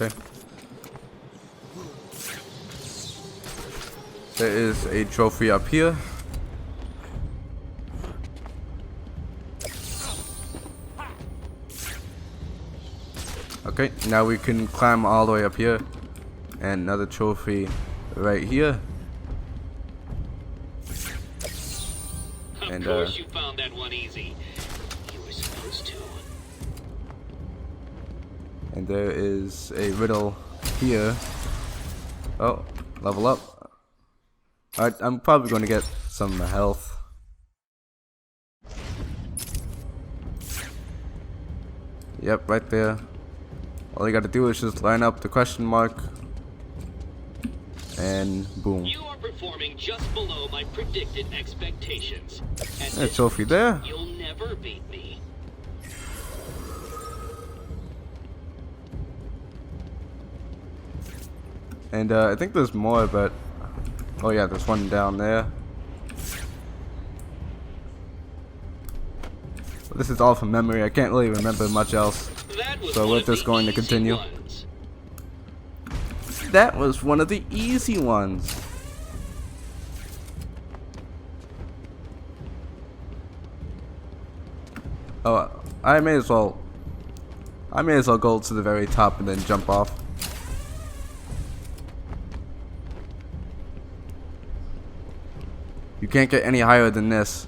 Okay. There is a trophy up here. Okay, now we can climb all the way up here. And another trophy right here. Of course you found that one easy. You were supposed to. And there is a riddle here. Oh, level up. Alright, I'm probably going to get some health. Yep, right there. All you gotta do is just line up the question mark. And boom. You are performing just below my predicted expectations. There's a trophy there. You'll never beat me. And I think there's more, but oh yeah, there's one down there. But this is all from memory. I can't really remember much else. So we're just going to continue. That was one of the easy ones. Oh, I may as well go to the very top and then jump off. You can't get any higher than this.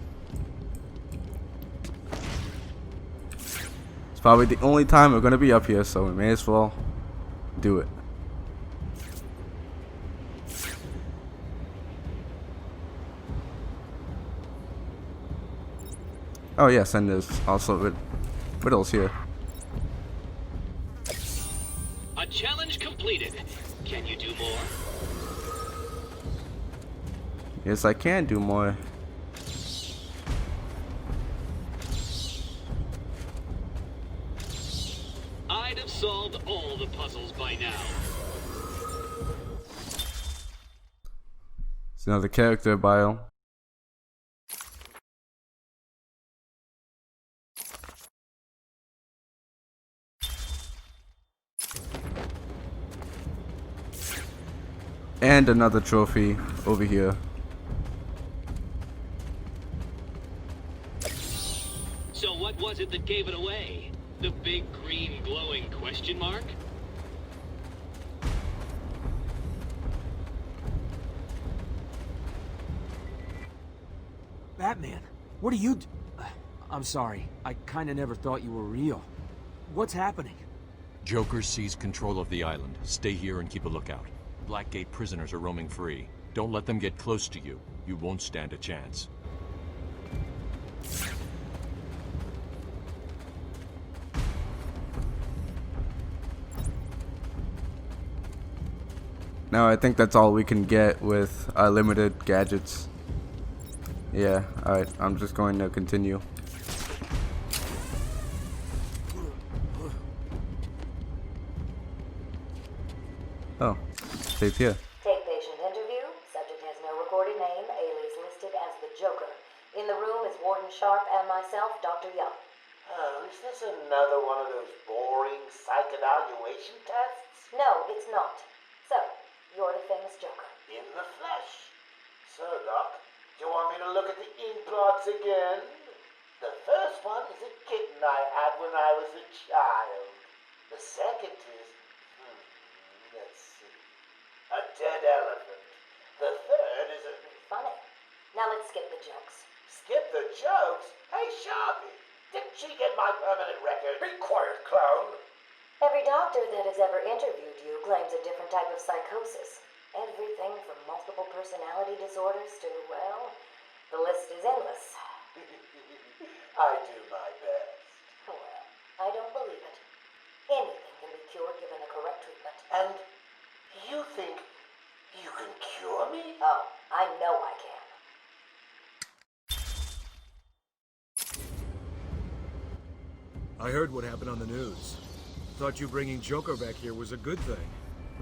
It's probably the only time we're gonna be up here, so we may as well do it. Oh yes, and there's also riddles here. A challenge completed. Can you do more? Yes, I can do more. I'd have solved all the puzzles by now. It's another character bio. And another trophy over here. So what was it that gave it away? The big green glowing question mark? Batman, what are you I'm sorry. I kinda never thought you were real. What's happening? Joker seized control of the island. Stay here and keep a lookout. Blackgate prisoners are roaming free. Don't let them get close to you. You won't stand a chance. Now I think that's all we can get with limited gadgets. Yeah, alright, I'm just going to continue. Oh, save here. Take patient interview. Subject has no recorded name. Alias listed as the Joker. In the room is Warden Sharp and myself, Dr. Young. Oh, is this another one of those boring psych evaluation tests? No, it's not. So, you're the famous Joker. In the flesh. So, Doc, do you want me to look at the ink blots again? The first one is a kitten I had when I was a child. The second is, let's see, a dead elephant. The third is a... Funny. Now let's skip the jokes. Skip the jokes? Hey, Sharpie, didn't she get my permanent record? Be quiet, clown. Every doctor that has ever interviewed you claims a different type of psychosis. Everything from multiple personality disorders to, well, the list is endless. I do my best. Well, I don't believe it. Anything can be cured given the correct treatment. And you think you can cure me? Oh, I know I can. I heard what happened on the news. Thought you bringing Joker back here was a good thing.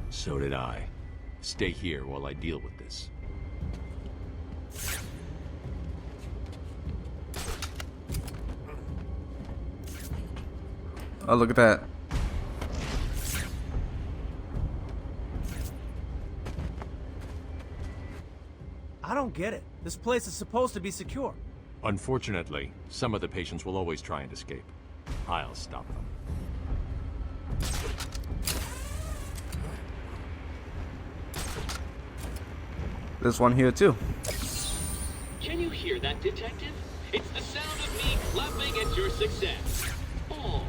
So did I. Stay here while I deal with this. Oh, look at that. I don't get it. This place is supposed to be secure. Unfortunately, some of the patients will always try and escape. I'll stop them. There's one here too. Can you hear that, Detective? It's the sound of me clapping at your success. Oh,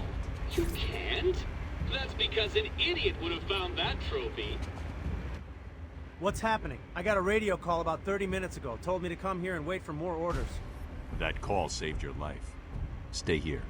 you can't? That's because an idiot would have found that trophy. What's happening? I got a radio call about 30 minutes ago. Told me to come here and wait for more orders. That call saved your life. Stay here.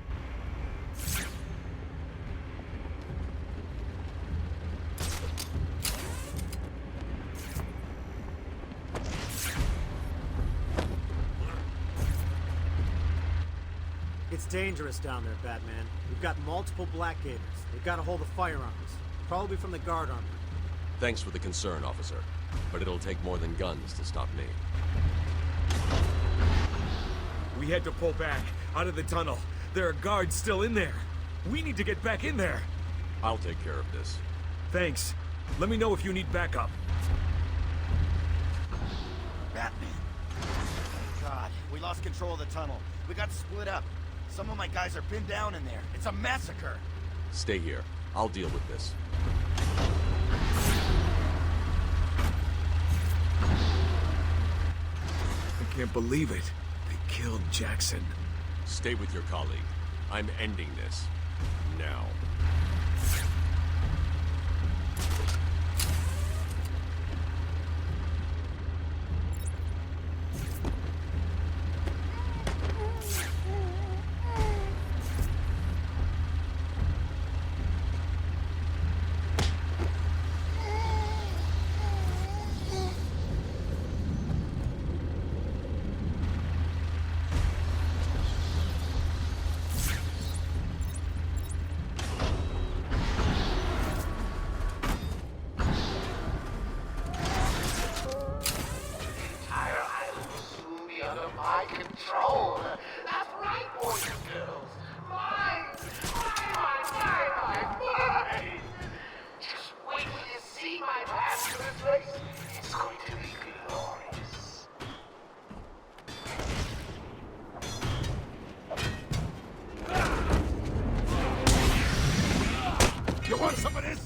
It's dangerous down there, Batman. We've got multiple Blackgaters. They've got a hold of firearms. Probably from the guard armory. Thanks for the concern, officer. But it'll take more than guns to stop me. We had to pull back, out of the tunnel. There are guards still in there. We need to get back in there. I'll take care of this. Thanks. Let me know if you need backup. Batman. God, we lost control of the tunnel. We got split up. Some of my guys are pinned down in there. It's a massacre. Stay here. I'll deal with this. I can't believe it. They killed Jackson. Stay with your colleague. I'm ending this. Now. Control. That's right, boys and girls. Mine! Mine! Just wait till you see my path to this place. It's going to be glorious. You want some of this?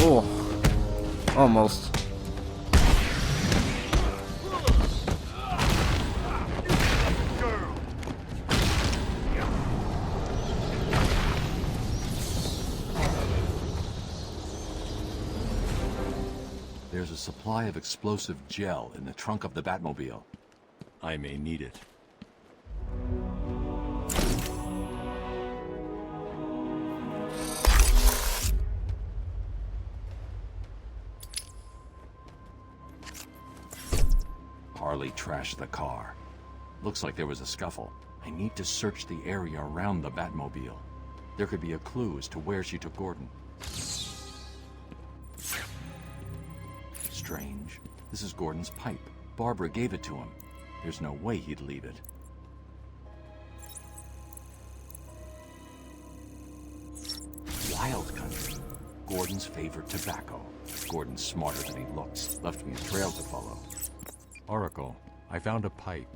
Oh, almost. There's a supply of explosive gel in the trunk of the Batmobile. I may need it. Harley trashed the car. Looks like there was a scuffle. I need to search the area around the Batmobile. There could be a clue as to where she took Gordon. Strange. This is Gordon's pipe. Barbara gave it to him. There's no way he'd leave it. Wild country. Gordon's favorite tobacco. Gordon's smarter than he looks. Left me a trail to follow. Oracle, I found a pipe.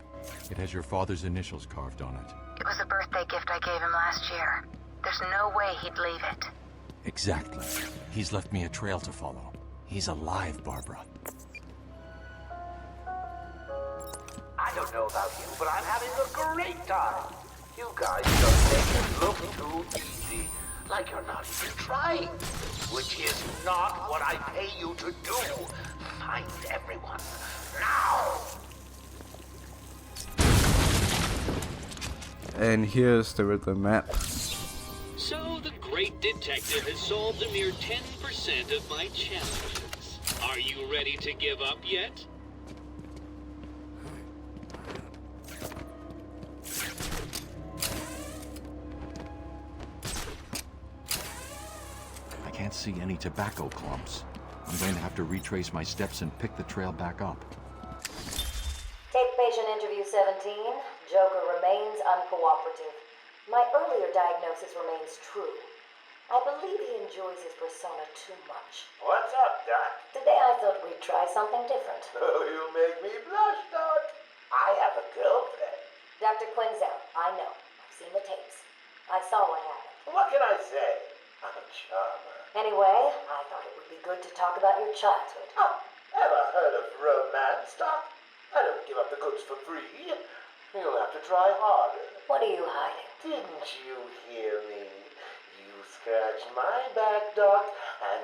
It has your father's initials carved on it. It was a birthday gift I gave him last year. There's no way he'd leave it. Exactly. He's left me a trail to follow. He's alive, Barbara. I don't know about you, but I'm having a great time. You guys don't make it look too easy. Like you're not even trying. Which is not what I pay you to do. Find everyone. Now! And here's the rhythm map. So the great detective has solved a mere 10% of my challenges. Are you ready to give up yet? I can't see any tobacco clumps. I'm going to have to retrace my steps and pick the trail back up. Take patient interview 17. Joker remains uncooperative. My earlier diagnosis remains true. I believe he enjoys his persona too much. What's up, Doc? Today I thought we'd try something different. Oh, you make me blush, Doc. I have a girlfriend. Dr. Quinzel, I know. I've seen the tapes. I saw what happened. What can I say? I'm a charmer. Anyway, I thought it would be good to talk about your childhood. Oh, ever heard of romance, Doc? I don't give up the goods for free. You'll have to try harder. What are you hiding? Didn't you hear me? You scratch my back, Doc, and,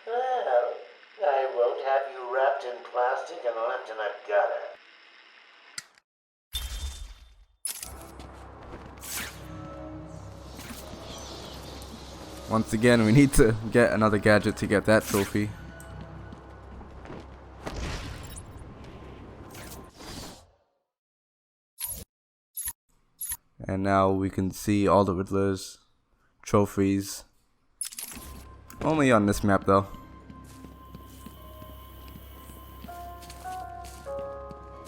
well, I won't have you wrapped in plastic and left in a gutter. Once again, we need to get another gadget to get that trophy. And now we can see all the Riddler's trophies. Only on this map though.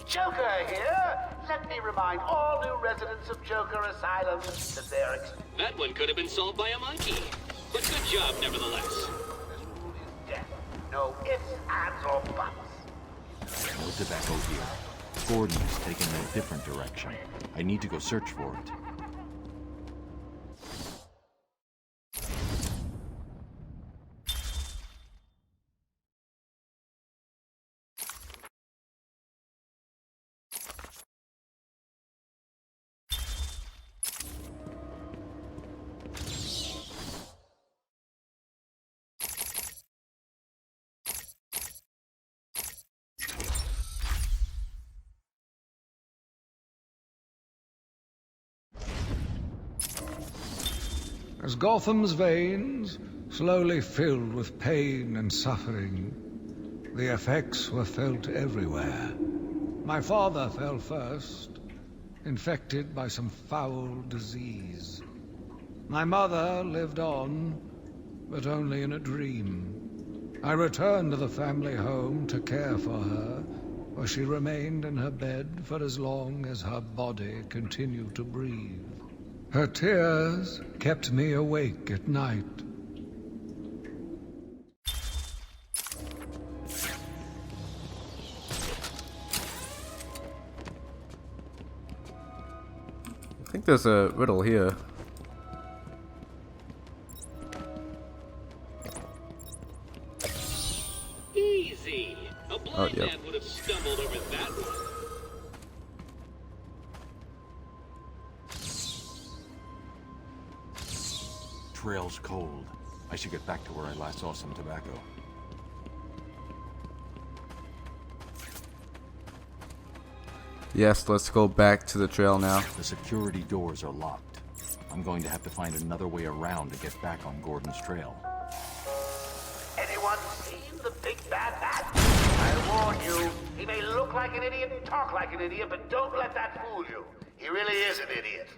Joker here! Let me remind all new residents of Joker Asylum that they're That one could have been solved by a monkey. But good job, nevertheless. rule is death. No ifs, ands, or buts. No tobacco here. Gordon has taken a different direction. I need to go search for it. As Gotham's veins slowly filled with pain and suffering, the effects were felt everywhere. My father fell first, infected by some foul disease. My mother lived on, but only in a dream. I returned to the family home to care for her, where she remained in her bed for as long as her body continued to breathe. Her tears kept me awake at night. I think there's a riddle here. Easy. A blind yep. man would have stumbled over that one. Trail's cold. I should get back to where I last saw some tobacco. Yes, let's go back to the trail now. The security doors are locked. I'm going to have to find another way around to get back on Gordon's trail. Anyone seen the big bad hat? I warn you, he may look like an idiot and talk like an idiot, but don't let that fool you. He really is an idiot.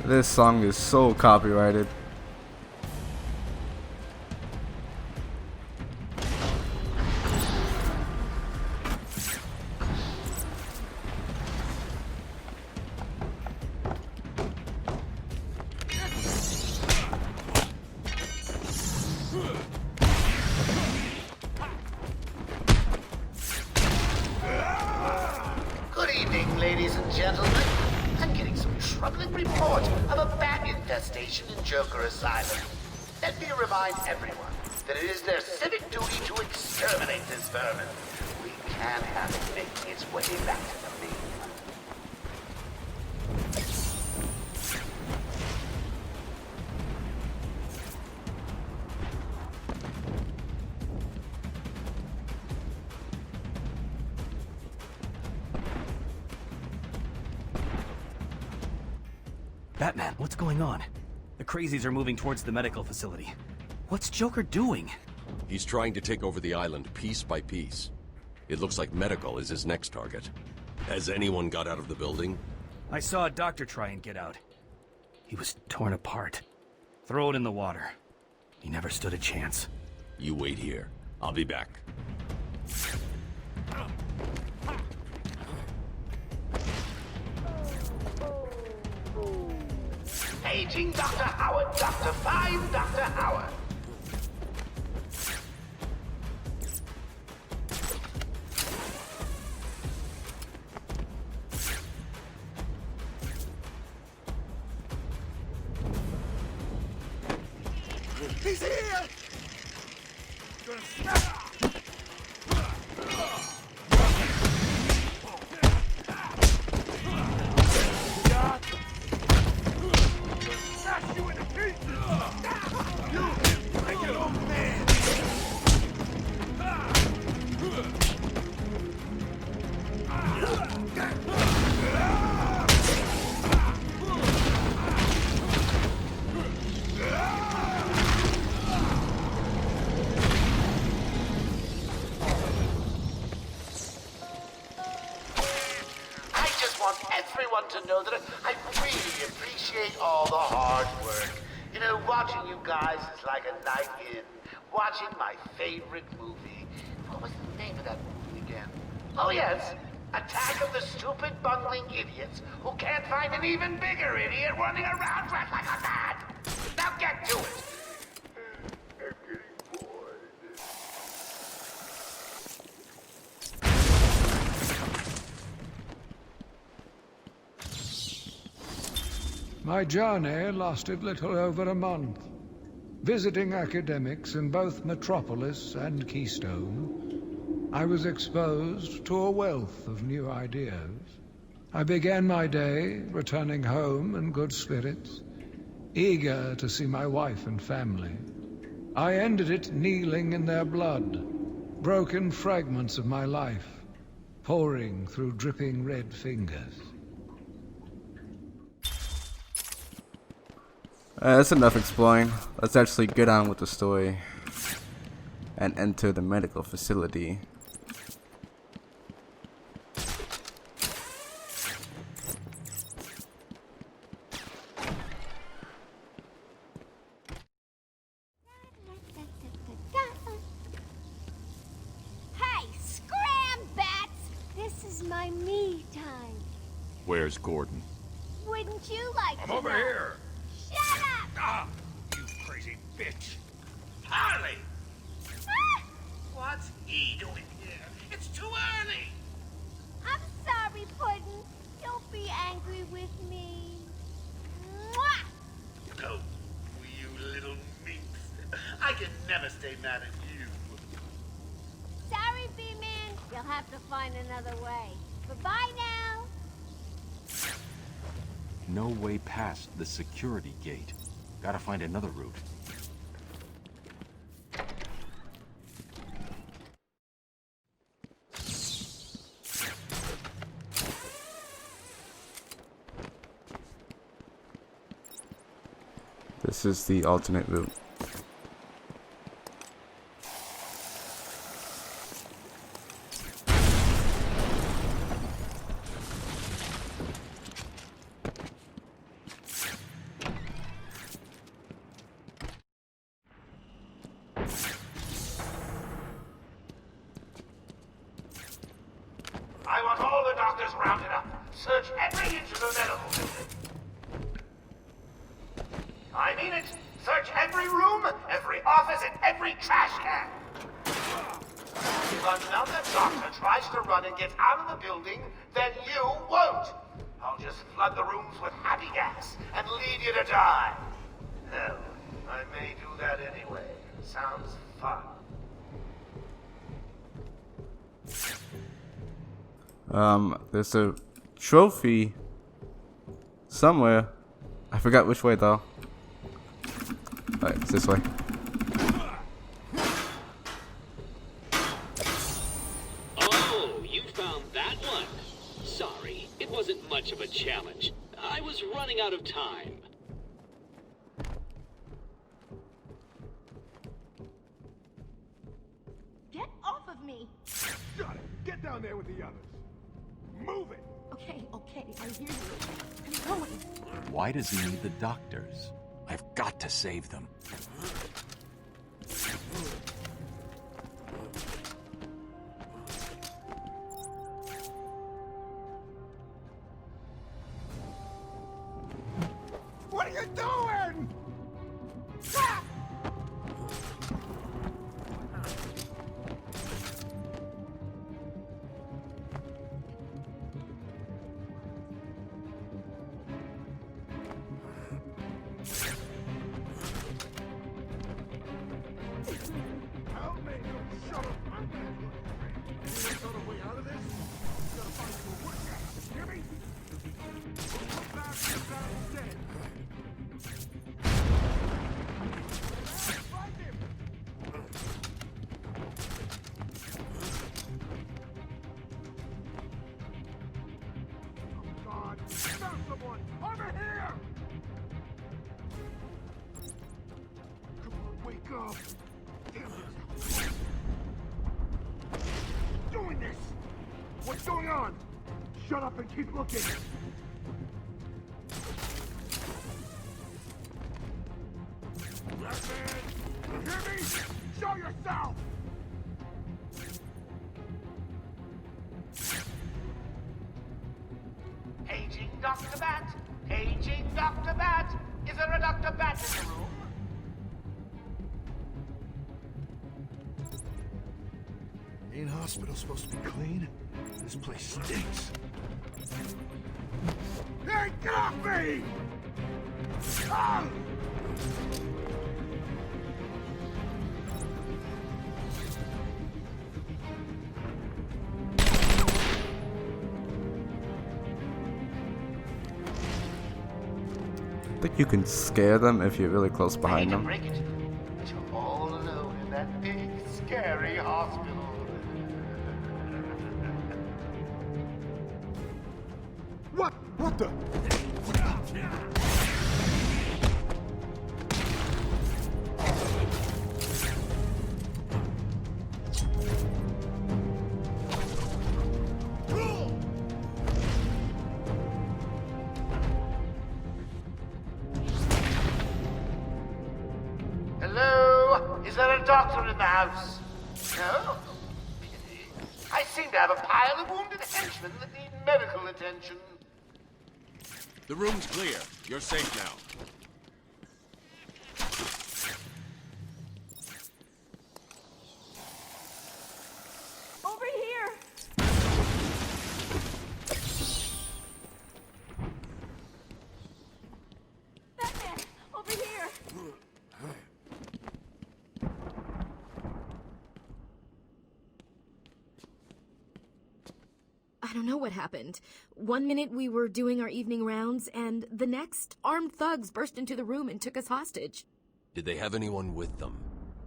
This song is so copyrighted. Good evening, ladies and gentlemen. I'm getting some troubling report of a bat infestation in Joker Asylum. Let me remind everyone that it is their civic duty to exterminate this vermin. We can't have it making its way back to the mainland. Batman, what's going on? The crazies are moving towards the medical facility. What's Joker doing? He's trying to take over the island piece by piece. It looks like medical is his next target. Has anyone got out of the building? I saw a doctor try and get out. He was torn apart. Throw it in the water. He never stood a chance. You wait here. I'll be back. Paging Dr. Howard, Dr. 5, Dr. Howard. He's here! Gonna smash you into pieces! You like an old man! I just want everyone to know that I really appreciate all the hard work. You know, watching you guys is like a night in. Watching my favorite movie. What was the name of that movie again? Oh yes, Attack of the Stupid Bungling Idiots who can't find an even bigger idiot running around dressed like a mad. Now get to it. I'm getting bored. My journey lasted little over a month. Visiting academics in both Metropolis and Keystone, I was exposed to a wealth of new ideas. I began my day returning home in good spirits, eager to see my wife and family. I ended it kneeling in their blood, broken fragments of my life, pouring through dripping red fingers. That's enough exploring. Let's actually get on with the story and enter the medical facility. Hey, scram, bats! This is my me time. Where's Gordon? Wouldn't you like I'm to over know? here! Shut up! Ah! You crazy bitch! Harley! Ah! What's he doing here? It's too early! I'm sorry, Puddin'. Don't be angry with me. Mwah! Go, you little minx. I can never stay mad at you. Sorry, B-Man. You'll have to find another way. Bye-bye now. No way past the security gate. Gotta find another route. This is the alternate route. I want all the doctors rounded up. Search every inch of the medical building. I mean it. Search every room, every office, and every trash can. If another doctor tries to run and get out of the building, then you won't. I'll just flood the rooms with happy gas and leave you to die. Hell, I may do that anyway. Sounds fun. There's a trophy somewhere. I forgot which way though. Alright, it's this way. Oh, you found that one. Sorry, it wasn't much of a challenge. I was running out of time. Get off of me. Got it! Get down there with the others! Move it! Okay, I hear you. I'm going. Why does he need the doctors? I've got to save them. What are you doing? Ah! Help me! Shut up! You saw the way out of this? You gotta find you a workout. Hear me? Come back and down dead. Find him! Oh God! Found someone! Over here! Come on, wake up! Damn it! Doing this! What's going on? Shut up and keep looking! Black man! You hear me? Show yourself! Paging Dr. Bat! Paging Dr. Bat! Is there a Dr. Bat in the room? Ain't hospital supposed to be clean? This place stinks. Hey, get off me! Ah! I think you can scare them if you're really close behind them. Break it. But you're all alone in that big, scary hospital. What? What the? Hello? Is there a doctor in the house? No? Pity. I seem to have a pile of wounded henchmen that need medical attention. The room's clear. You're safe now. Over here! Batman! Over here! I don't know what happened. One minute we were doing our evening rounds, and the next, armed thugs burst into the room and took us hostage. Did they have anyone with them?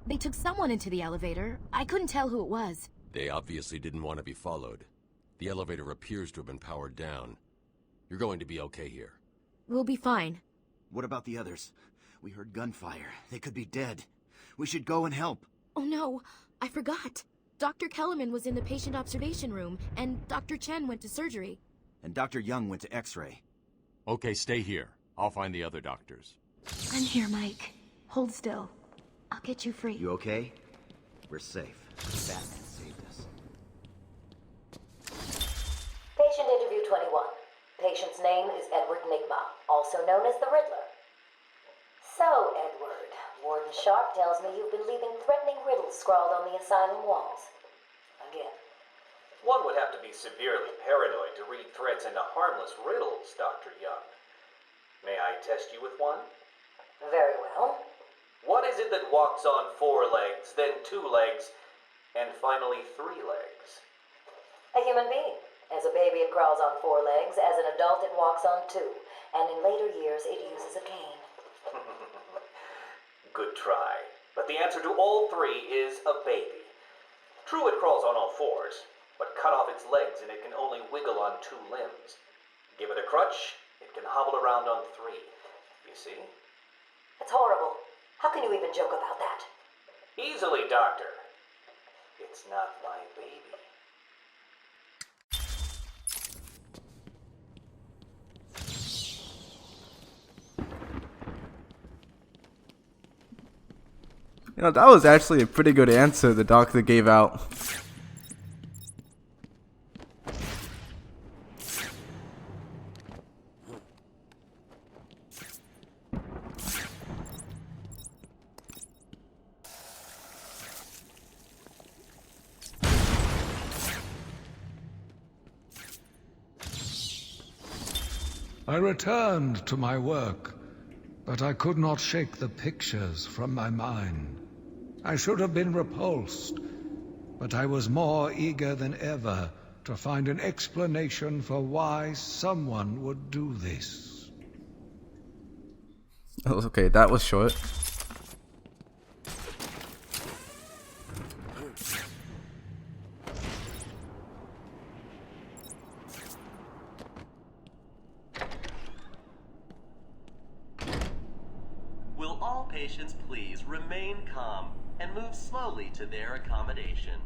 They took someone into the elevator. I couldn't tell who it was. They obviously didn't want to be followed. The elevator appears to have been powered down. You're going to be okay here. We'll be fine. What about the others? We heard gunfire. They could be dead. We should go and help. Oh no, I forgot. Dr. Kellerman was in the patient observation room, and Dr. Chen went to surgery. And Dr. Young went to X-ray. Okay, stay here. I'll find the other doctors. I'm here, Mike. Hold still. I'll get you free. You okay? We're safe. Batman saved us. Patient interview 21. Patient's name is Edward Nigma, also known as the Riddler. So, Edward, Warden Sharp tells me you've been leaving threatening riddles scrawled on the asylum walls. Again. One would have to be severely paranoid to read threats into harmless riddles, Dr. Young. May I test you with one? Very well. What is it that walks on 4 legs, then 2 legs, and finally 3 legs? A human being. As a baby it crawls on 4 legs, as an adult it walks on 2, and in later years it uses a cane. Good try. But the answer to all 3 is a baby. True, it crawls on all 4s, but cut off its legs and it can only wiggle on 2 limbs. Give it a crutch, it can hobble around on 3. You see? It's horrible. How can you even joke about that? Easily, Doctor. It's not my baby. You know, that was actually a pretty good answer the doctor gave out. I returned to my work, but I could not shake the pictures from my mind. I should have been repulsed, but I was more eager than ever to find an explanation for why someone would do this. Okay, that was short. Will all patients please remain calm and move slowly to their accommodation?